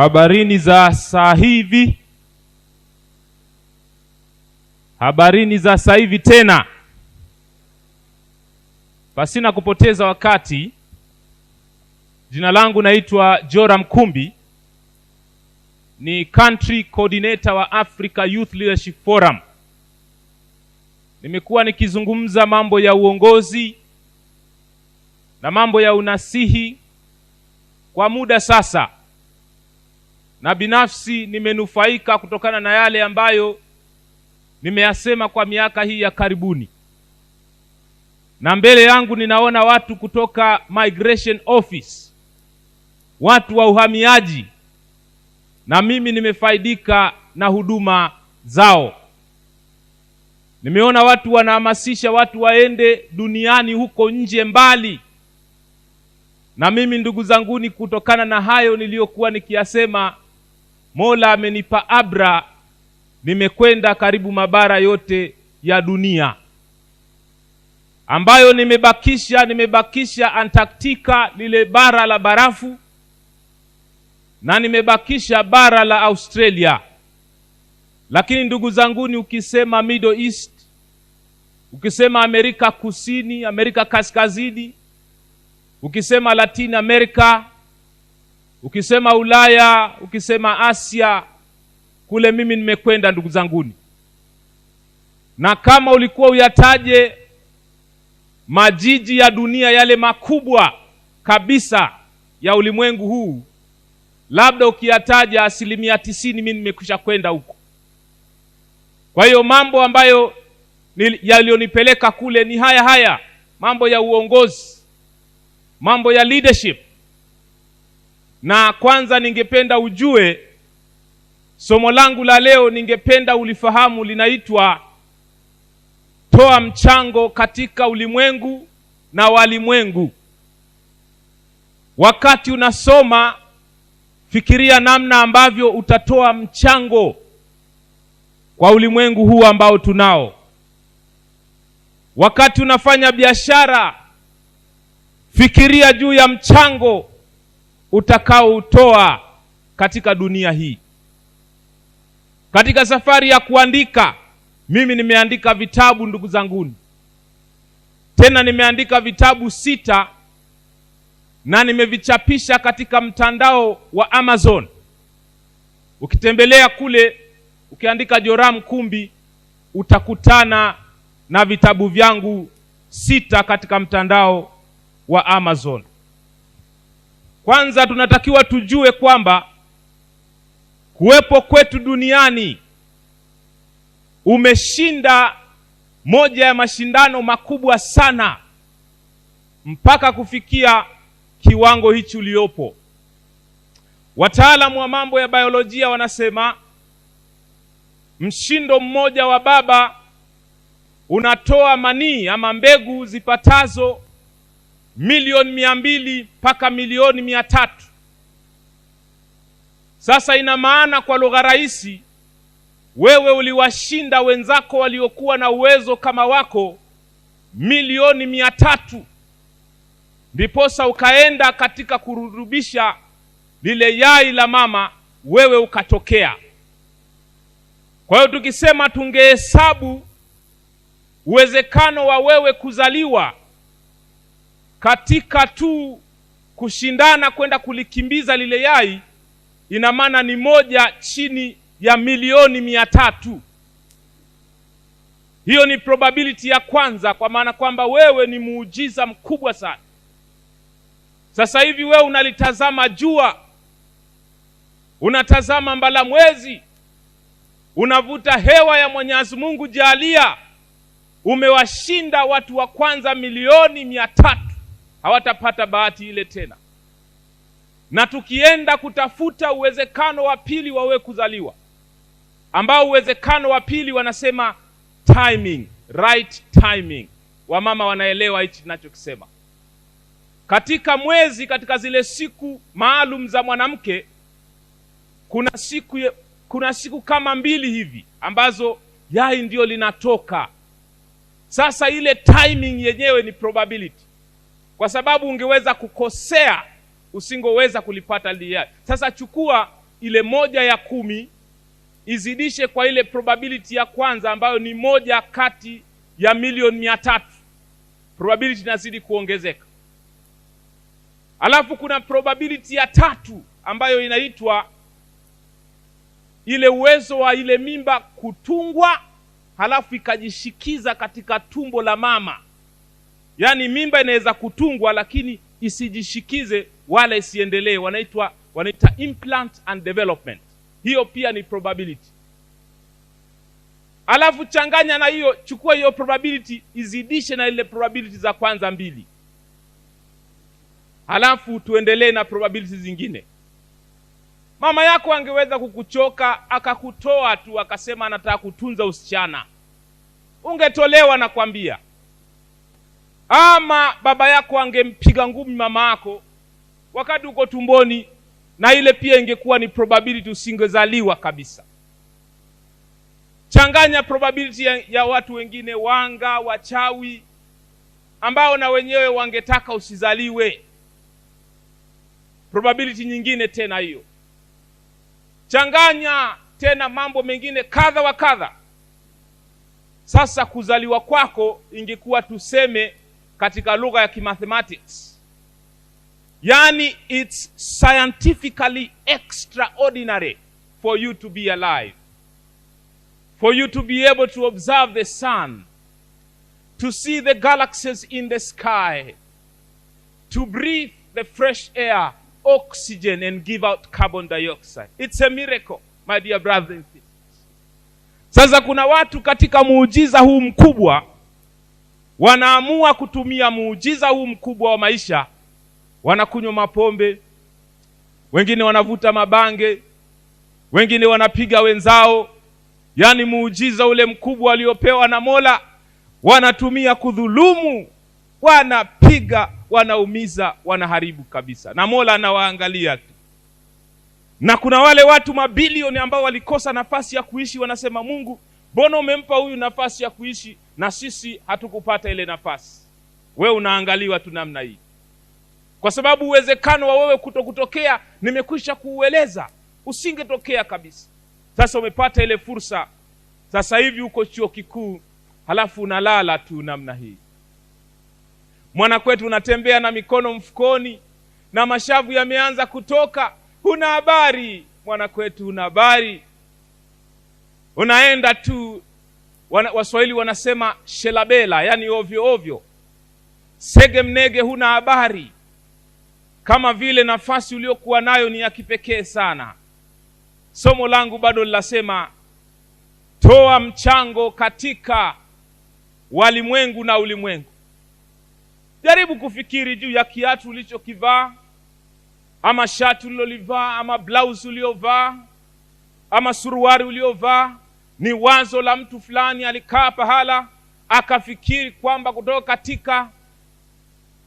Habarini za saa hivi. Habarini za saa hivi tena. Pasina kupoteza wakati, jina langu naitwa Joram Kumbi, ni Country Coordinator wa Africa Youth Leadership Forum. Nimekuwa nikizungumza mambo ya uongozi na mambo ya unasihi kwa muda sasa, na binafsi nimenufaika kutokana na yale ambayo nimeyasema kwa miaka hii ya karibuni. Na mbele yangu ninaona watu kutoka Migration Office, watu wa uhamiaji, na mimi nimefaidika na huduma zao. Nimeona watu wanahamasisha watu waende duniani huko nje mbali, na mimi ndugu zanguni, kutokana na hayo niliyokuwa nikiyasema, Mola amenipa abra, nimekwenda karibu mabara yote ya dunia, ambayo nimebakisha Antarctica, lile bara la barafu, na nimebakisha bara la Australia. Lakini ndugu zanguni, ukisema Middle East, ukisema Amerika Kusini, Amerika Kaskazini, ukisema Latin America, ukisema Ulaya, ukisema Asia, kule mimi nimekwenda ndugu zanguni. Na kama ulikuwa uyataje majiji ya dunia yale makubwa kabisa ya ulimwengu huu, labda ukiyataja 90% mimi nimekwisha kwenda huko. Kwa hiyo mambo ambayo yalionipeleka kule ni haya mambo ya uongozi, mambo ya leadership. Na kwanza ningependa ujue, somo langu la leo ningependa ulifahamu, linaitwa toa mchango katika ulimwengu na walimwengu. Wakati unasoma, fikiria namna ambavyo utatoa mchango kwa ulimwengu huu ambao tunao. Wakati unafanya biashara, fikiria juu ya mchango utakao utoa katika dunia hii. Katika safari ya kuandika, mimi nimeandika vitabu ndugu zanguni. Tena nimeandika vitabu 6 na nimevichapisha katika mtandao wa Amazon. Ukitembelea kule, ukiandika Joram Kumbi, utakutana na vitabu vyangu 6 katika mtandao wa Amazon. Kwanza tunatakiwa tujue kwamba kuwepo kwetu duniani umeshinda moja ya mashindano makubwa sana mpaka kufikia kiwango hichi uliopo. Wataalamu wa mambo ya biolojia wanasema mshindo mmoja wa baba unatoa manii ama mbegu zipatazo milioni 200 mpaka milioni 300. Sasa ina maana kwa lugha rahisi, wewe uliwashinda wenzako waliokuwa na uwezo kama wako milioni 300. Ndiposa ukaenda katika kurudubisha lile yai la mama, wewe ukatokea. Kwa hiyo tukisema tungehesabu uwezekano wa wewe kuzaliwa katika tu kushindana kwenda kulikimbiza lile yai, ina maana ni 1 chini ya milioni 300. Hiyo ni probability ya kwanza, kwa maana kwamba wewe ni muujiza mkubwa sana. Sasa hivi wewe unalitazama jua, unatazama mbala mwezi, unavuta hewa ya Mwenyezi Mungu jalia, umewashinda watu wa kwanza milioni 300. Hawatapata bahati ile tena. Na tukienda kutafuta uwezekano wa pili wa wewe kuzaliwa, ambao uwezekano wa pili wanasema timing, right timing. Wamama wanaelewa hichi ninachokisema. Katika mwezi, katika zile siku maalum za mwanamke, kuna siku kama 2 hivi ambazo yai ndio linatoka. Sasa ile timing yenyewe ni probability, kwa sababu ungeweza kukosea, usingeweza kulipata lile yai. Sasa chukua ile 1/10 izidishe kwa ile probability ya kwanza ambayo ni 1 kati ya milioni 300. Probability inazidi kuongezeka. Alafu kuna probability ya 3 ambayo inaitwa ile uwezo wa ile mimba kutungwa halafu ikajishikiza katika tumbo la mama. Yaani mimba inaweza kutungwa lakini isijishikize wala isiendelee, wanaita implant and development. Hiyo pia ni probability. Alafu changanya na hiyo, chukua hiyo probability izidishe na ile probability za kwanza 2. Halafu tuendelee na probability zingine. Mama yako angeweza kukuchoka akakutoa tu akasema anataka kutunza usichana, ungetolewa na kwambia. Ama baba yako angempiga ngumi mama yako wakati uko tumboni, na ile pia ingekuwa ni probability usingezaliwa kabisa. Changanya probability ya watu wengine, wanga, wachawi, ambao na wenyewe wangetaka usizaliwe. Probability nyingine tena hiyo. Changanya tena mambo mengine kadha wa kadha. Sasa kuzaliwa kwako ingekuwa tuseme katika lugha ya kimathematics, yani it's scientifically extraordinary for you to be alive, for you to be able to observe the sun, to see the galaxies in the sky, to breathe the fresh air, oxygen, and give out carbon dioxide. It's a miracle, my dear brothers and sisters. Sasa kuna watu katika muujiza huu mkubwa wanaamua kutumia muujiza huu mkubwa wa maisha, wanakunywa mapombe, wengine wanavuta mabange, wengine wanapiga wenzao. Yani muujiza ule mkubwa aliopewa na Mola wanatumia kudhulumu, wanapiga, wanaumiza, wanaharibu kabisa, na Mola anawaangalia tu. Na kuna wale watu mabilioni ambao walikosa nafasi ya kuishi, wanasema Mungu, mbona umempa huyu nafasi ya kuishi na sisi hatukupata ile nafasi? Wewe unaangaliwa tu namna hii. Kwa sababu uwezekano wa wewe kutokea nimekwisha kuueleza, usingetokea kabisa. Sasa umepata ile fursa, sasa hivi uko chuo kikuu, halafu unalala tu namna hii. Mwana kwetu unatembea na mikono mfukoni na mashavu yameanza kutoka, huna habari. Mwana kwetu huna habari, unaenda tu, Waswahili wanasema shelabela, yani ovyo ovyo, sege mnege, huna habari, kama vile nafasi uliokuwa nayo ni ya kipekee sana. Somo langu bado linasema toa mchango katika walimwengu na ulimwengu. Jaribu kufikiri juu ya kiatu ulichokivaa, ama shati ulilolivaa, ama blouse uliovaa, ama suruari uliovaa. Ni wazo la mtu fulani alikaa pahala akafikiri kwamba kutoka katika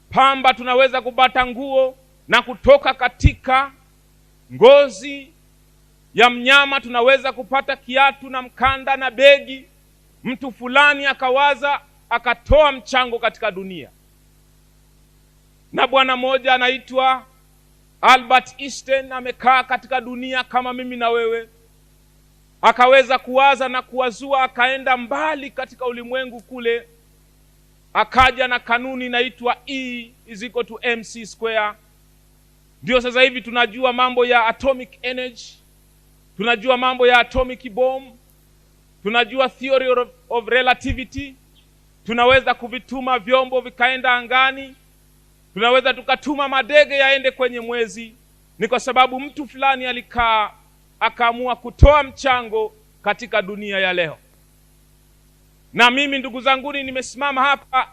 pamba tunaweza kupata nguo, na kutoka katika ngozi ya mnyama tunaweza kupata kiatu na mkanda na begi. Mtu fulani akawaza, akatoa mchango katika dunia. Na bwana mmoja anaitwa Albert Einstein amekaa katika dunia kama mimi na wewe, akaweza kuwaza na kuwazua, akaenda mbali katika ulimwengu kule, akaja na kanuni inaitwa E=mc². Ndio sasa hivi tunajua mambo ya atomic energy, tunajua mambo ya atomic bomb, tunajua theory of relativity. Tunaweza kuvituma vyombo vikaenda angani, tunaweza tukatuma madege yaende kwenye mwezi. Ni kwa sababu mtu fulani alikaa akaamua kutoa mchango katika dunia ya leo. Na mimi ndugu zanguni, nimesimama hapa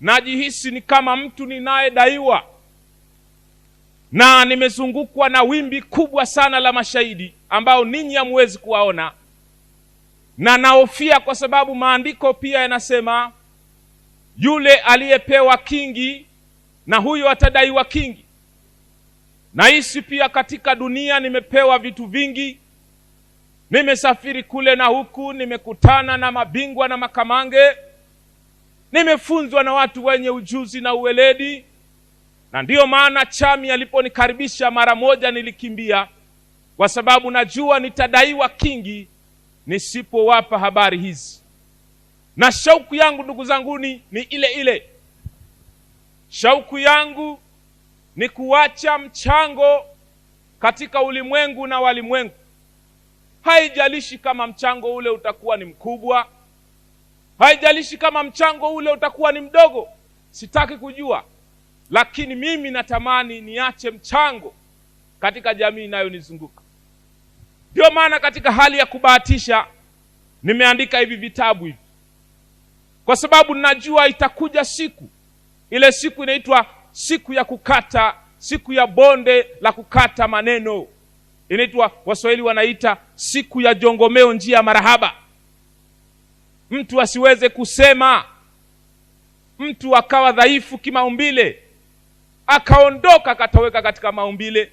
najihisi ni kama mtu ninayedaiwa, na nimezungukwa na wimbi kubwa sana la mashahidi ambao ninyi hamwezi kuwaona, na naofia kwa sababu maandiko pia yanasema yule aliyepewa kingi na huyo atadaiwa kingi. Naishi pia katika dunia, nimepewa vitu vingi, nimesafiri kule na huku, nimekutana na mabingwa na makamange, nimefunzwa na watu wenye ujuzi na uweledi. Na ndiyo maana chami aliponikaribisha mara moja nilikimbia, kwa sababu najua nitadaiwa kingi nisipowapa habari hizi. Na shauku yangu ndugu zanguni ni ile ile. Shauku yangu ni kuacha mchango katika ulimwengu na walimwengu. Haijalishi kama mchango ule utakuwa ni mkubwa, haijalishi kama mchango ule utakuwa ni mdogo, sitaki kujua. Lakini mimi natamani niache mchango katika jamii inayonizunguka. Ndio maana katika hali ya kubahatisha nimeandika hivi vitabu hivi, kwa sababu najua itakuja siku. Ile siku inaitwa siku ya kukata, siku ya bonde la kukata maneno. Inaitwa, Waswahili wanaita siku ya jongomeo, njia marahaba. Mtu asiweze kusema, mtu akawa dhaifu kimaumbile, akaondoka akatoweka katika maumbile.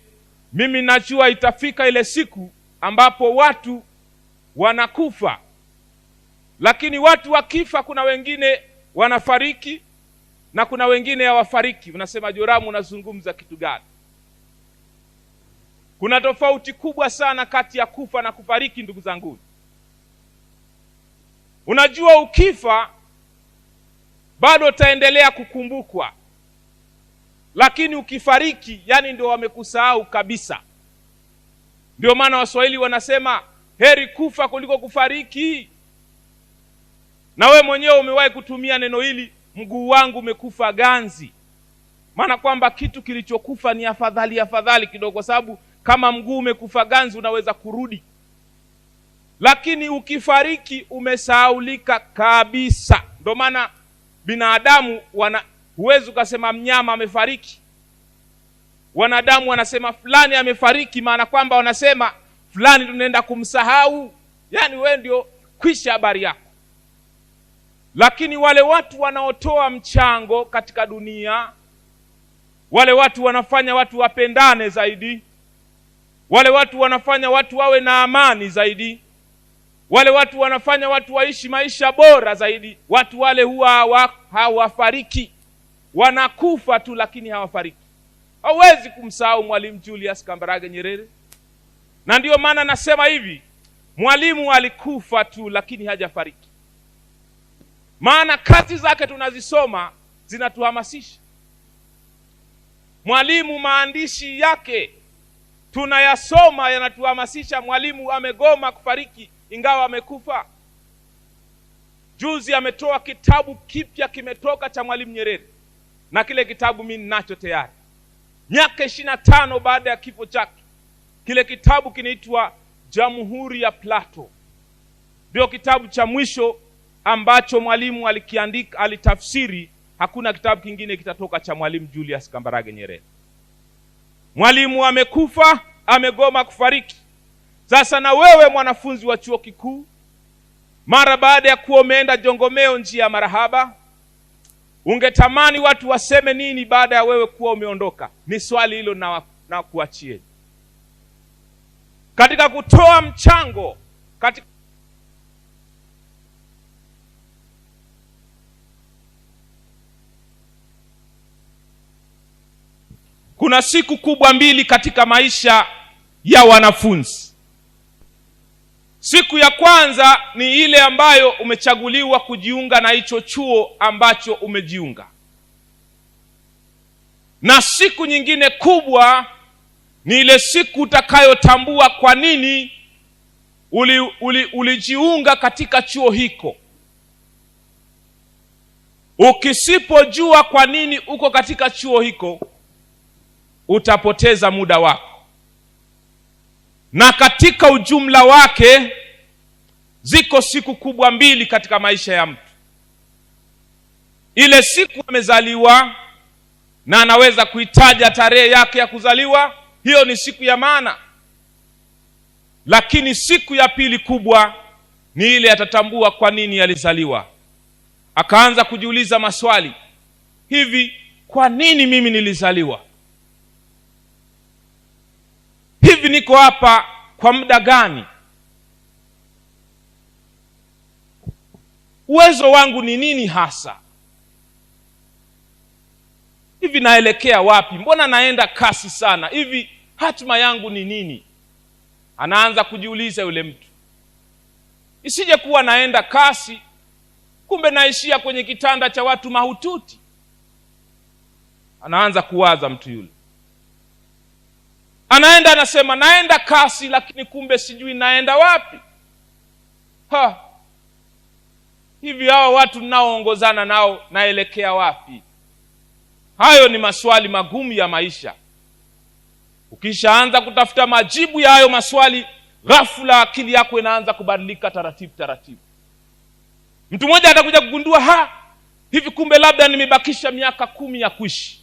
Mimi najua itafika ile siku ambapo watu wanakufa. Lakini watu wakifa, kuna wengine wanafariki na kuna wengine hawafariki. Unasema, Joramu, unazungumza kitu gani? Kuna tofauti kubwa sana kati ya kufa na kufariki, ndugu zangu. Unajua, ukifa bado utaendelea kukumbukwa, lakini ukifariki, yani ndio wamekusahau kabisa. Ndio maana Waswahili wanasema heri kufa kuliko kufariki. Na we mwenyewe umewahi kutumia neno hili, mguu wangu umekufa ganzi. Maana kwamba kitu kilichokufa ni afadhali kidogo, kwa sababu kama mguu umekufa ganzi unaweza kurudi. Lakini ukifariki umesahaulika kabisa. Ndio maana binadamu huwezi ukasema mnyama amefariki. Wanadamu wanasema fulani amefariki, maana kwamba wanasema fulani tunaenda kumsahau. Yani wewe ndio kwisha habari yako. Lakini wale watu wanaotoa mchango katika dunia, wale watu wanafanya watu wapendane zaidi, wale watu wanafanya watu wawe na amani zaidi, wale watu wanafanya watu waishi maisha bora zaidi. Watu wale huwa hawafariki, wanakufa tu, lakini hawafariki. Hauwezi kumsahau Mwalimu Julius Kambarage Nyerere. Na ndio maana nasema hivi, Mwalimu alikufa tu, lakini hajafariki. Maana kazi zake tunazisoma zinatuhamasisha. Mwalimu, maandishi yake tunayasoma yanatuhamasisha. Mwalimu amegoma kufariki ingawa amekufa. Juzi ametoa kitabu kipya, kimetoka cha Mwalimu Nyerere, na kile kitabu mimi ninacho tayari. Miaka 25 baada ya kifo chake, kile kitabu kinaitwa Jamhuri ya Plato. Ndio kitabu cha mwisho ambacho Mwalimu alikiandika, alitafsiri. Hakuna kitabu kingine kitatoka cha Mwalimu Julius Kambarage Nyerere. Mwalimu amekufa, amegoma kufariki. Sasa na wewe mwanafunzi wa chuo kikuu, mara baada ya kuwa umeenda jongomeo, njia marahaba, ungetamani watu waseme nini baada ya wewe kuwa umeondoka? Ni swali hilo na kuachie. Katika kutoa mchango, katika kuna siku kubwa mbili katika maisha ya wanafunzi. Siku ya kwanza ni ile ambayo umechaguliwa kujiunga na hicho chuo ambacho umejiunga. Na siku nyingine kubwa ni ile siku utakayotambua kwa nini ulijiunga katika chuo hiko. Ukisipojua kwa nini uko katika chuo hiko, utapoteza muda wako. Na katika ujumla wake, ziko siku kubwa mbili katika maisha ya mtu. Ile siku amezaliwa na anaweza kuitaja tarehe yake ya kuzaliwa, hiyo ni siku ya maana. Lakini siku ya pili kubwa ni ile atatambua kwa nini alizaliwa. Akaanza kujiuliza maswali. Hivi, kwa nini mimi nilizaliwa? Hivi niko hapa kwa muda gani? Uwezo wangu ni nini hasa? Hivi naelekea wapi? Mbona naenda kasi sana? Hivi hatima yangu ni nini? Anaanza kujiuliza yule mtu, isije kuwa naenda kasi, kumbe naishia kwenye kitanda cha watu mahututi. Anaanza kuwaza mtu yule. Anaenda anasema naenda kasi, lakini kumbe sijui naenda wapi. Hivi hawa watu ninaoongozana nao naelekea wapi? Hayo ni maswali magumu ya maisha. Ukishaanza kutafuta majibu ya hayo maswali, ghafla akili yako inaanza kubadilika taratibu taratibu. Mtu mmoja atakuja kugundua, hivi kumbe labda nimebakisha miaka 10 ya kuishi.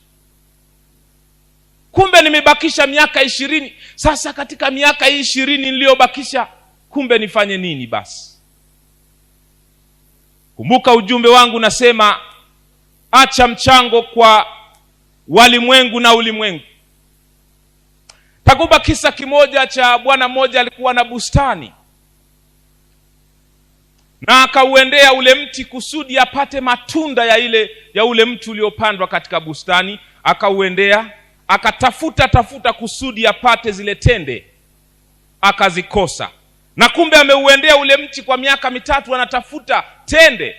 Kumbe nimebakisha miaka 20. Sasa katika miaka 20 niliyobakisha, kumbe nifanye nini basi? Kumbuka ujumbe wangu nasema, acha mchango kwa walimwengu na ulimwengu. Takuba kisa kimoja cha bwana mmoja alikuwa na bustani, na akauendea ule mti kusudi apate matunda ya ule mti uliopandwa katika bustani. Akauendea, akatafuta kusudi apate zile tende, akazikosa. Na kumbe ameuendea ule mti kwa miaka 3 anatafuta tende.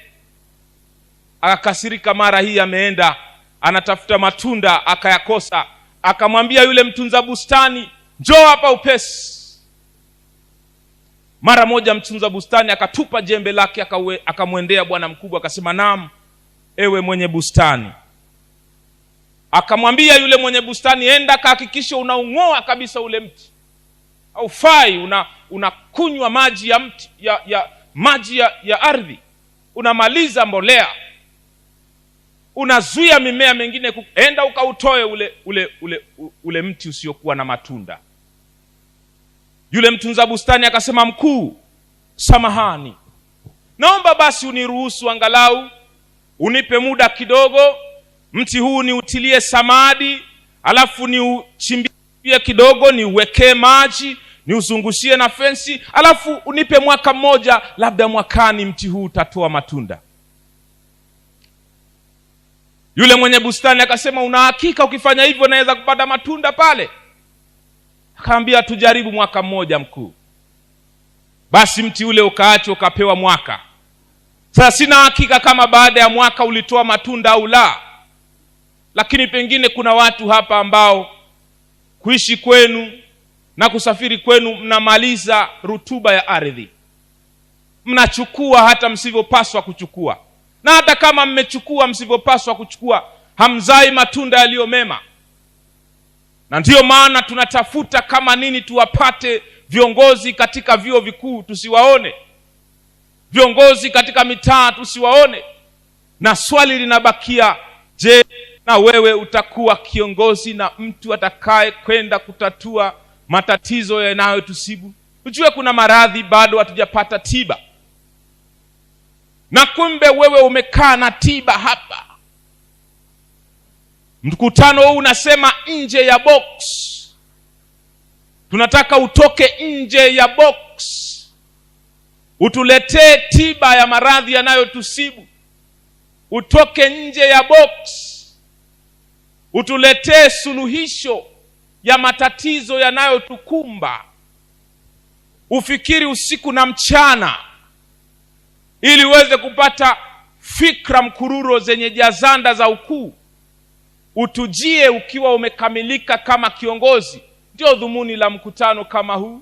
Akakasirika, mara hii ameenda anatafuta matunda akayakosa. Akamwambia yule mtunza bustani, njoo hapa upesi. Mara moja mtunza bustani akatupa jembe lake, akamwendea bwana mkubwa, akasema, naam ewe mwenye bustani. Akamwambia yule mwenye bustani, enda kahakikisha unaung'oa kabisa ule mti. Haufai, unakunywa maji ya mti, maji ya ardhi, unamaliza mbolea, unazuia mimea mingine. Enda ukautoe ule mti usiokuwa na matunda. Yule mtunza bustani akasema, mkuu, samahani, naomba basi uniruhusu angalau unipe muda kidogo, mti huu niutilie samadi, alafu niuchimbie kidogo, niuwekee maji, niuzungushie na fensi, alafu unipe mwaka mmoja, labda mwakani mti huu utatoa matunda. Yule mwenye bustani akasema, una hakika ukifanya hivyo naweza kupata matunda pale? Akaambia, tujaribu mwaka mmoja mkuu. Basi mti ule ukaachwa, ukapewa mwaka. Sasa sina hakika kama baada ya mwaka ulitoa matunda au la, lakini pengine kuna watu hapa ambao kuishi kwenu na kusafiri kwenu mnamaliza rutuba ya ardhi, mnachukua hata msivyopaswa kuchukua, na hata kama mmechukua msivyopaswa kuchukua, hamzai matunda yaliyo mema. Na ndiyo maana tunatafuta kama nini tuwapate viongozi katika vyuo vikuu tusiwaone, viongozi katika mitaa tusiwaone. Na swali linabakia, je, na wewe utakuwa kiongozi na mtu atakaye kwenda kutatua matatizo yanayotusibu? Ujue kuna maradhi bado hatujapata tiba, na kumbe wewe umekaa na tiba hapa. Mkutano huu unasema nje ya box. Tunataka utoke nje ya box, utuletee tiba ya maradhi yanayotusibu. Utoke nje ya box, utuletee suluhisho ya matatizo yanayotukumba. Ufikiri usiku na mchana ili uweze kupata fikra mkururo zenye jazanda za ukuu. Utujie ukiwa umekamilika kama kiongozi. Ndio dhumuni la mkutano kama huu,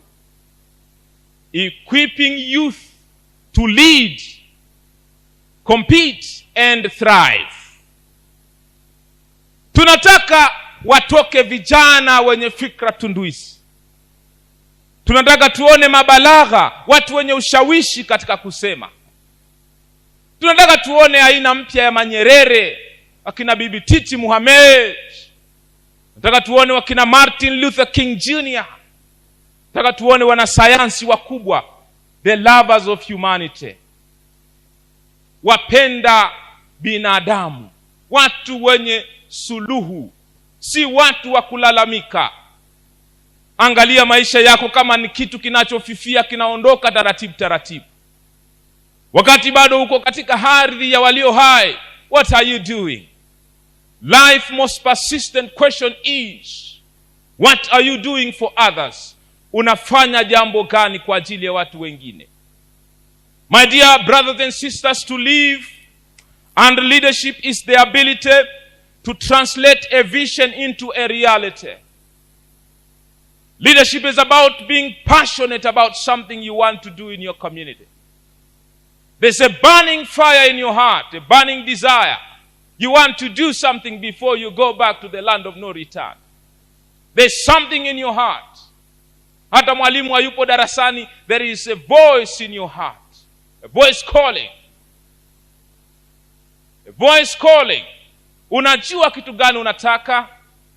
equipping youth to lead, compete and thrive. Tunataka watoke vijana wenye fikra tunduisi. Tunataka tuone mabalagha, watu wenye ushawishi katika kusema. Tunataka tuone aina mpya ya Manyerere, wakina Bibi Titi Mohamed. Tunataka tuone wakina Martin Luther King Jr. Tunataka tuone wanasayansi wakubwa, the lovers of humanity, wapenda binadamu, watu wenye suluhu, si watu wa kulalamika. Angalia maisha yako, kama ni kitu kinachofifia kinaondoka taratibu taratibu. Wakati bado uko katika ardhi ya walio hai, what are you doing? Life most persistent question is, what are you doing for others? unafanya jambo gani kwa ajili ya watu wengine. My dear brothers and sisters, to live and leadership is the ability to translate a vision into a reality. Leadership is about being passionate about something you want to do in your community. There's a burning fire in your heart, a burning desire. You want to do something before you go back to the land of no return. There's something in your heart. Hata mwalimu hayupo darasani, there is a voice in your heart. A voice calling. A voice calling. Unajua kitu gani unataka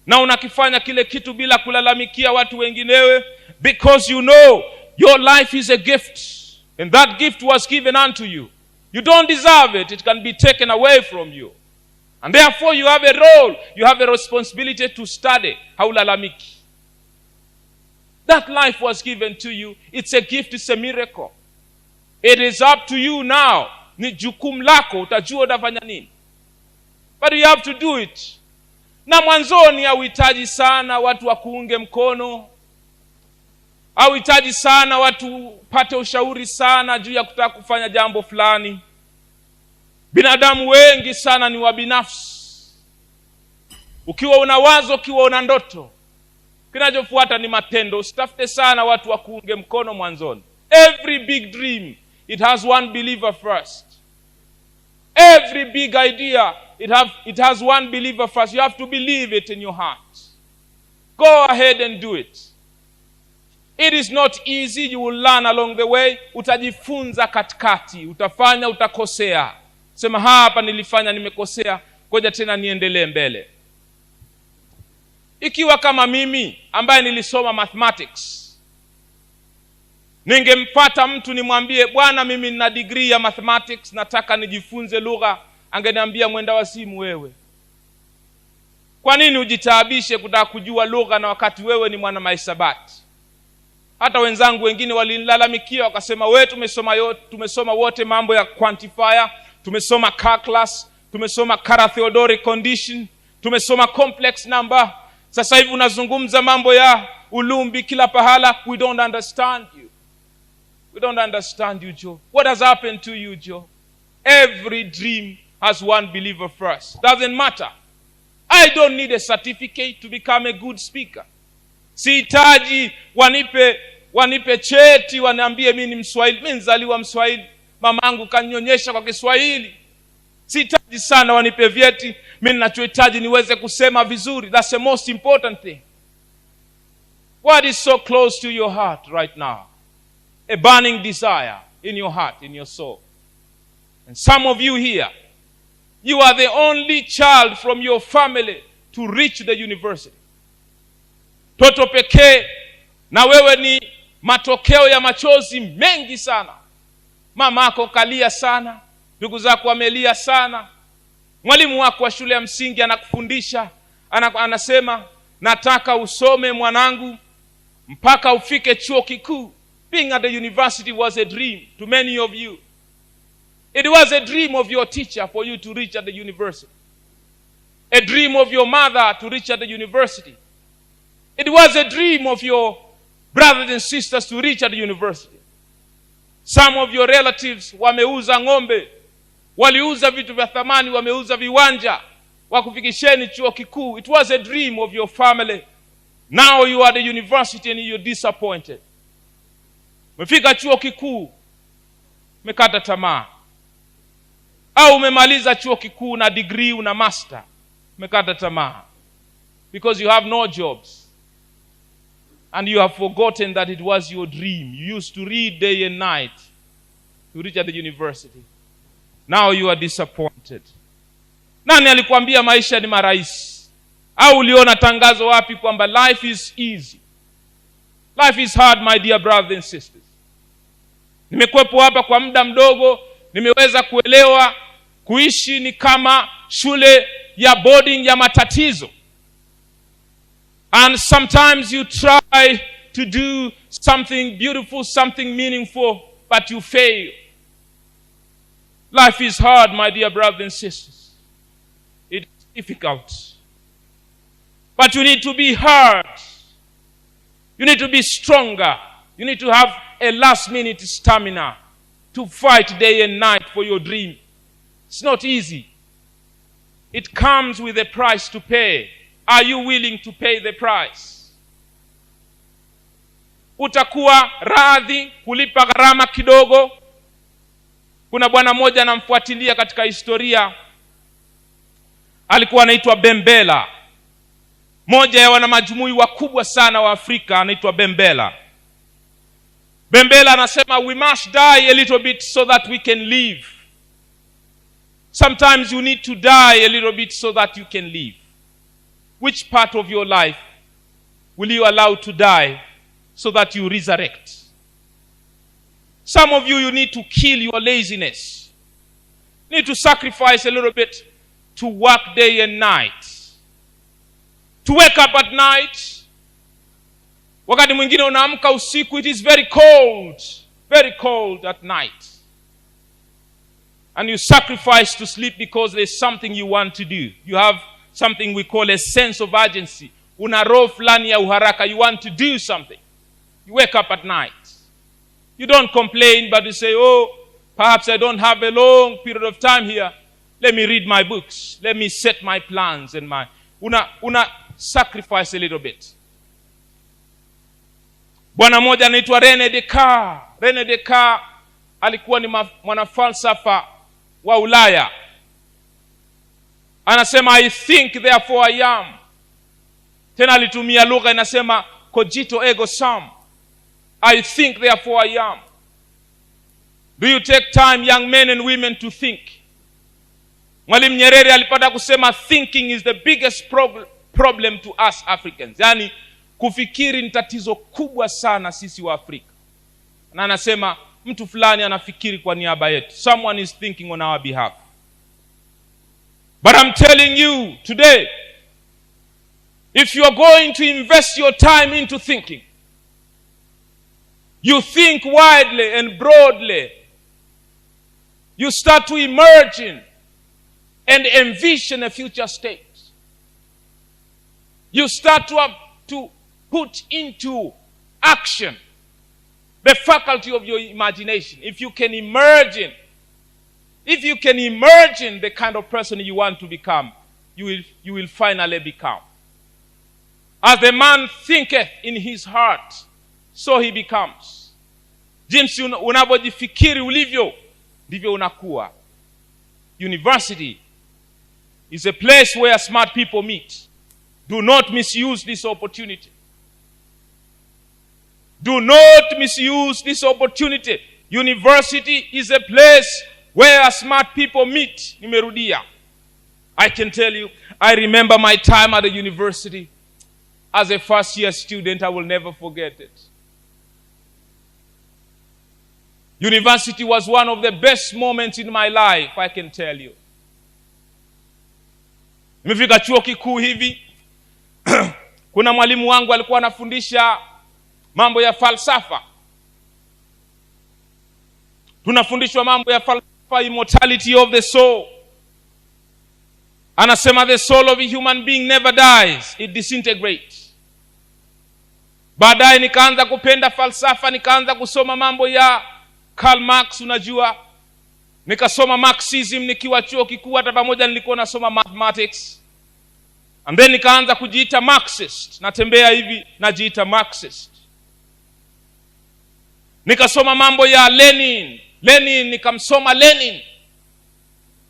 na unakifanya kile kitu bila kulalamikia watu wenginewe, because you know your life is a gift and that gift was given unto you. You don't deserve it. It can be taken away from you. And therefore you have a role, you have a responsibility to study. Haulalamiki. That life was given to you. It's a gift, it's a miracle. It is up to you now. Ni jukumu lako, utajua utafanya nini. But you have to do it. Na mwanzoni hauhitaji sana watu wakuunge mkono. Hauhitaji sana watu pate ushauri sana juu ya kutaka kufanya jambo fulani. Binadamu wengi sana ni wabinafsi. Ukiwa una wazo, ukiwa una ndoto, kinachofuata ni matendo. Usitafute sana watu wakuunge mkono mwanzoni. Every big dream, it has one believer first. Every big idea, it has one believer first. You have to believe it in your heart. Go ahead and do it. It is not easy. You will learn along the way. Utajifunza katikati. Utafanya, utakosea. Sema hapa nilifanya, nimekosea. Ngoja tena niendelee mbele. Ikiwa kama mimi ambaye nilisoma mathematics, ningempata mtu nimwambie, bwana mimi nina degree ya mathematics, nataka nijifunze lugha, angeniambia mwenda wasimu wewe. Kwa nini ujitaabishe kutaka kujua lugha na wakati wewe ni mwana mahisabati? Hata wenzangu wengine walilalamikia wakasema, wewe tumesoma wote mambo ya quantifier, tumesoma calculus, tumesoma Carathéodory condition, tumesoma complex number. Sasa hivi unazungumza mambo ya ulumbi kila pahala. We don't understand you. We don't understand you, Joe. What has happened to you, Joe? Every dream has one believer first. Doesn't matter. I don't need a certificate to become a good speaker. Sihitaji wanipe cheti waniambie mimi ni Mswahili. Mimi nzaliwa Mswahili. Mamangu kanionyesha kwa Kiswahili. Sihitaji sana wanipe vyeti. Mimi ninachohitaji niweze kusema vizuri. That's the most important thing. What is so close to your heart right now? A burning desire in your heart, in your soul. And some of you here, you are the only child from your family to reach the university. Toto pekee, na wewe ni matokeo ya machozi mengi sana. Mama yako kalia sana, ndugu zako wamelia sana. Mwalimu wako wa shule ya msingi anakufundisha, anasema, nataka usome mwanangu mpaka ufike chuo kikuu. Being at the university was a dream to many of you. It was a dream of your teacher for you to reach at the university. A dream of your mother to reach at the university. It was a dream of your brothers and sisters to reach at the university. Some of your relatives wameuza ng'ombe, waliuza vitu vya thamani, wameuza viwanja, wakufikisheni chuo kikuu. It was a dream of your family. Now you are at the university and you're disappointed. Umefika chuo kikuu, umekata tamaa. Au umemaliza chuo kikuu na degree, una master, umekata tamaa. Because you have no jobs. And you have forgotten that it was your dream. You used to read day and night to reach at the university. Now you are disappointed. Nani alikuambia maisha ni marahisi? Au uliona tangazo wapi kwamba life is easy? Life is hard, my dear brothers and sisters. Nimekuwepo hapa kwa muda mdogo, nimeweza kuelewa kuishi ni kama shule ya boarding ya matatizo. And sometimes you try to do something beautiful, something meaningful, but you fail. Life is hard, my dear brothers and sisters. It is difficult. But you need to be hard. You need to be stronger. You need to have a last-minute stamina to fight day and night for your dream. It's not easy. It comes with a price to pay. Are you willing to pay the price? Utakuwa radhi kulipa gharama kidogo? Kuna bwana mmoja anamfuatilia katika historia, alikuwa anaitwa Bembela, moja ya wanamajumui wakubwa sana wa Afrika, anaitwa Bembela. Bembela anasema, we must die a little bit so that we can live. Sometimes you need to die a little bit so that you can live. Which part of your life will you allow to die so that you resurrect? Some of you need to kill your laziness. You need to sacrifice a little bit to work day and night. To wake up at night. Wakati mwingine unaamka usiku, it is very cold at night. And you sacrifice to sleep because there's something you want to do. You have something we call a sense of urgency. Una roho fulani ya uharaka, you want to do something. You wake up at night. You don't complain, but you say, oh, perhaps I don't have a long period of time here. Let me read my books. Let me set my plans and una sacrifice a little bit. Bwana mmoja anaitwa René Descartes. René Descartes alikuwa ni mwanafalsafa wa Ulaya. Anasema, I think therefore I am. Tena alitumia lugha inasema cogito ergo sum. I think therefore I am. Do you take time, young men and women, to think? Mwalimu Nyerere alipata kusema thinking is the biggest problem to us Africans. Yani kufikiri ni tatizo kubwa sana sisi wa Afrika. Na anasema mtu fulani anafikiri kwa niaba yetu. Someone is thinking on our behalf. But I'm telling you today, if you are going to invest your time into thinking, you think widely and broadly, you start to imagine and envision a future state. You start to put into action the faculty of your imagination. If you can imagine the kind of person you want to become, you will finally become. As the man thinketh in his heart, so he becomes. Jinsi unapojifikiri ulivyo, ndivyo unakuwa. University is a place where smart people meet. Do not misuse this opportunity. Do not misuse this opportunity. University is a place where smart people meet. Nimerudia. I can tell you, I remember my time at the university. As a first-year student, I will never forget it. University was one of the best moments in my life, I can tell you. Nimefika chuo kikuu hivi. Kuna mwalimu wangu alikuwa anafundisha mambo ya falsafa. Tunafundishwa mambo ya falsafa, immortality of the soul. Anasema the soul of a human being never dies, it disintegrates. Baadaye nikaanza kupenda falsafa, nikaanza kusoma mambo ya Karl Marx, unajua. Nikasoma Marxism nikiwa chuo kikuu, hata pamoja nilikuwa nasoma mathematics. And then nikaanza kujiita Marxist. Natembea hivi najiita Marxist. Nikasoma mambo ya Lenin, nikamsoma Lenin.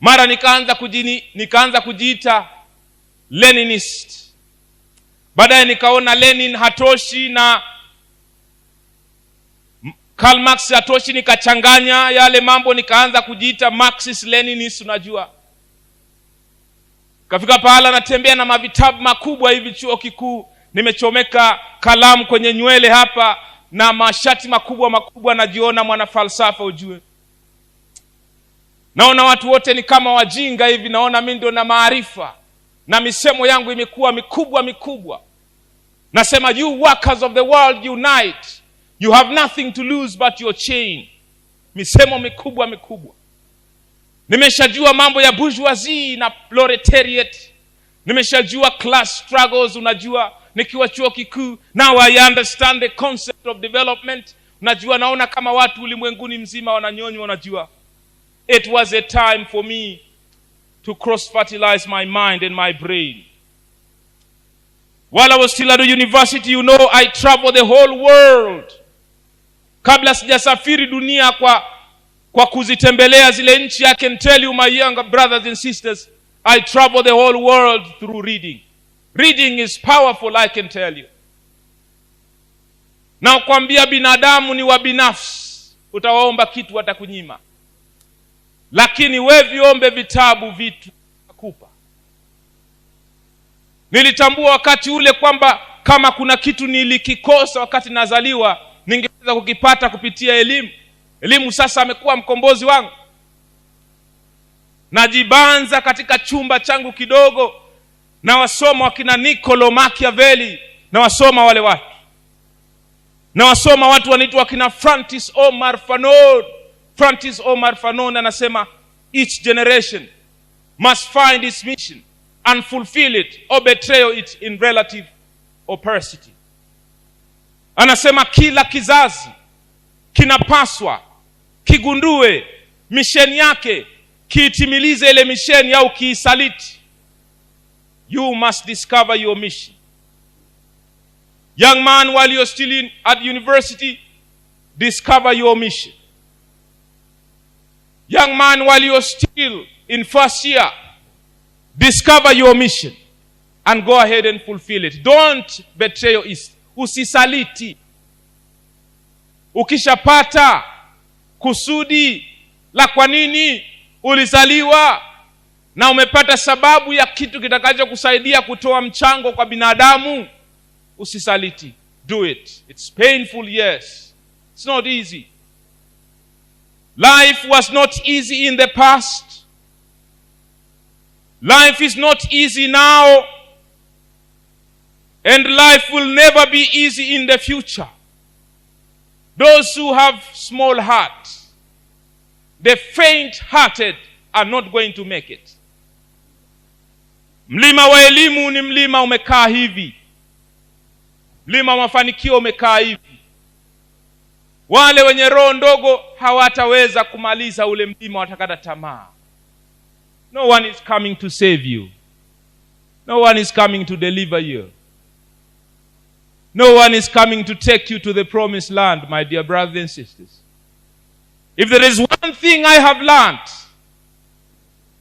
Mara nikaanza kujiita Leninist. Baadaye nikaona Lenin hatoshi na Karl Marx hatoshi, nikachanganya yale mambo, nikaanza kujiita Marxist Leninist, unajua. Kafika pahala natembea na mavitabu makubwa hivi chuo kikuu, nimechomeka kalamu kwenye nywele hapa na mashati makubwa, najiona mwana falsafa, ujue. Naona watu wote ni kama wajinga hivi, naona mimi ndio na maarifa. Na misemo yangu imekuwa mikubwa. Nasema, you workers of the world unite. You have nothing to lose but your chain. Misemo mikubwa. Nimeshajua mambo ya bourgeoisie na proletariat. Nimeshajua class struggles, unajua. nikiwa chuo kikuu. Now I understand the concept of development. Najua, naona kama watu ulimwenguni mzima wananyonywa. Najua it was a time for me to cross-fertilize my mind and my brain. While I was still at the university, you know, I traveled the whole world. Kabla sijasafiri dunia kwa kuzitembelea zile nchi, I can tell you, my younger brothers and sisters, I traveled the whole world through reading. Reading is powerful, I can tell you. Na kuambia binadamu ni wabinafsi, utawaomba kitu watakunyima. Lakini wewe viombe vitabu, vitu akupa. Nilitambua wakati ule kwamba kama kuna kitu nilikikosa wakati nazaliwa, ningeweza kukipata kupitia elimu. Elimu sasa amekuwa mkombozi wangu. Najibanza katika chumba changu kidogo, na wasoma wakina Niccolo Machiavelli, na wasoma wale watu. Na wasoma watu wanaitwa wakina Francis Omar Fanon. Francis Omar Fanon anasema each generation must find its mission and fulfill it or betray it in relative opacity. Anasema kila kizazi kinapaswa kigundue misheni yake, kiitimilize ile misheni au kiisaliti. You must discover your mission. Young man, while you're still at university, discover your mission. Young man, while you're still in first year, discover your mission and go ahead and fulfill it. Don't betray your East. Usisaliti. Ukishapata kusudi la kwa nini ulizaliwa na umepata sababu ya kitu kitakacho kusaidia kutoa mchango kwa binadamu, usisaliti. Do it. It's painful, yes. It's not easy. Life was not easy in the past. Life is not easy now. And life will never be easy in the future. Those who have small hearts, the faint-hearted, are not going to make it. Mlima wa elimu ni mlima umekaa hivi. Mlima wa mafanikio umekaa hivi. Wale wenye roho ndogo hawataweza kumaliza ule mlima, watakata tamaa. No one is coming to save you. No one is coming to deliver you. No one is coming to take you to the promised land, my dear brothers and sisters. If there is one thing I have learned,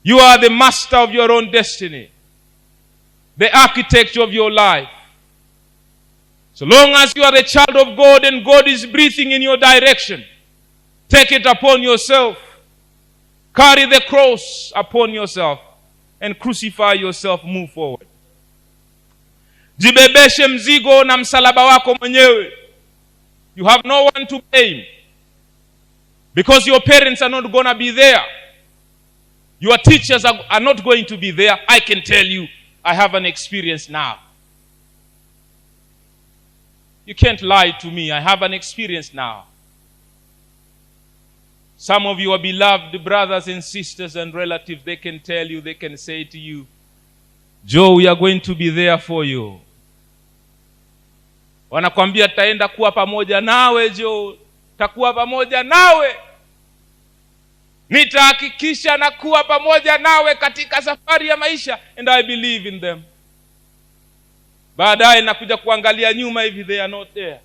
you are the master of your own destiny, the architect of your life. So long as you are a child of God and God is breathing in your direction, take it upon yourself. Carry the cross upon yourself and crucify yourself. Move forward. Jibebeshe mzigo na msalaba wako mwenyewe. You have no one to blame, because your parents are not going to be there. Your teachers are not going to be there. I can tell you, I have an experience now. You can't lie to me. I have an experience now. Some of your beloved brothers and sisters and relatives, they can tell you, they can say to you, Joe, we are going to be there for you. Wanakwambia taenda kuwa pamoja nawe Joe, takuwa pamoja nawe. Nitahakikisha na kuwa pamoja nawe katika safari ya maisha, and I believe in them. Baadaye nakuja kuangalia nyuma hivi, they are not there.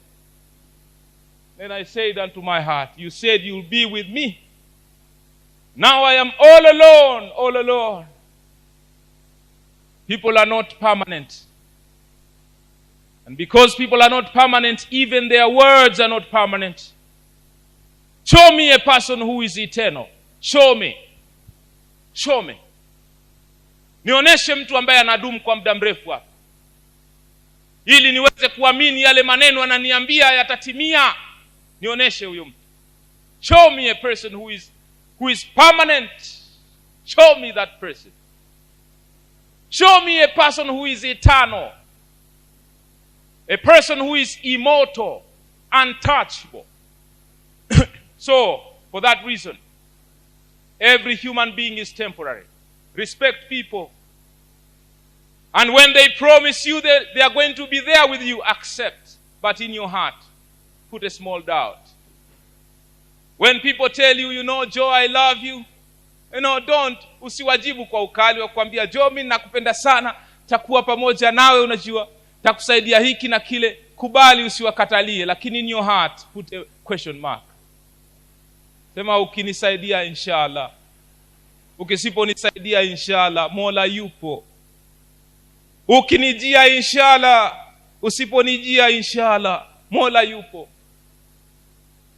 Then I said unto my heart, you said you'll be with me. Now I am all alone, all alone. People are not permanent. And because people are not permanent, even their words are not permanent. Show me a person who is eternal. Show me. Show me. Nionyeshe mtu ambaye anadumu kwa muda mrefu hapa, ili niweze kuamini yale maneno ananiambia yatatimia. Nionyeshe huyo mtu. Show me a person who is permanent. Show me that person. Show me a person who is eternal. A person who is immortal, untouchable. So, for that reason, every human being is temporary. Respect people. And when they promise you that they are going to be there with you, accept. But in your heart, put a small doubt. When people tell you, Joe, I love you, don't, usiwajibu kwa ukali wa kuambia, Joe, mimi nakupenda sana, takuwa pamoja nawe, unajua, takusaidia hiki na kile. Kubali, usiwakatalie, lakini in your heart, put a question mark. Sema, ukinisaidia inshallah. Ukisiponisaidia inshallah, Mola yupo. Ukinijia inshallah, usiponijia inshallah, Mola yupo.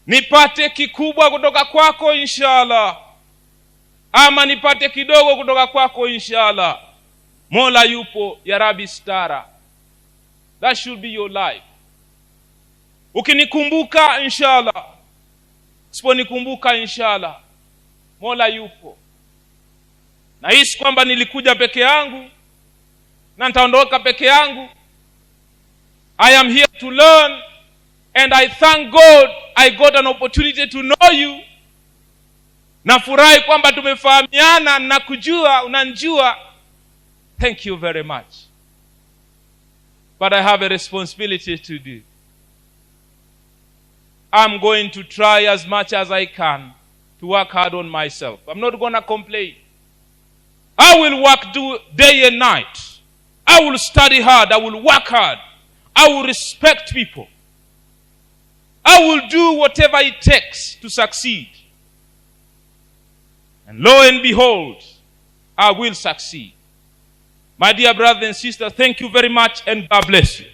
Nipate kikubwa kutoka kwako inshallah, ama nipate kidogo kutoka kwako inshallah, Mola yupo, ya Rabbi stara. That should be your life. Ukinikumbuka inshallah, usiponikumbuka inshallah, Mola yupo. Na hisi kwamba nilikuja peke yangu na nitaondoka peke yangu. I am here to learn, and I thank God I got an opportunity to know you. Nafurahi kwamba tumefahamiana na kujua, unanijua. Thank you very much. But I have a responsibility to do. I'm going to try as much as I can to work hard on myself. I'm not going to complain. I will work day and night. I will study hard. I will work hard. I will respect people. I will do whatever it takes to succeed. And lo and behold, I will succeed. My dear brothers and sisters, thank you very much, and God bless you.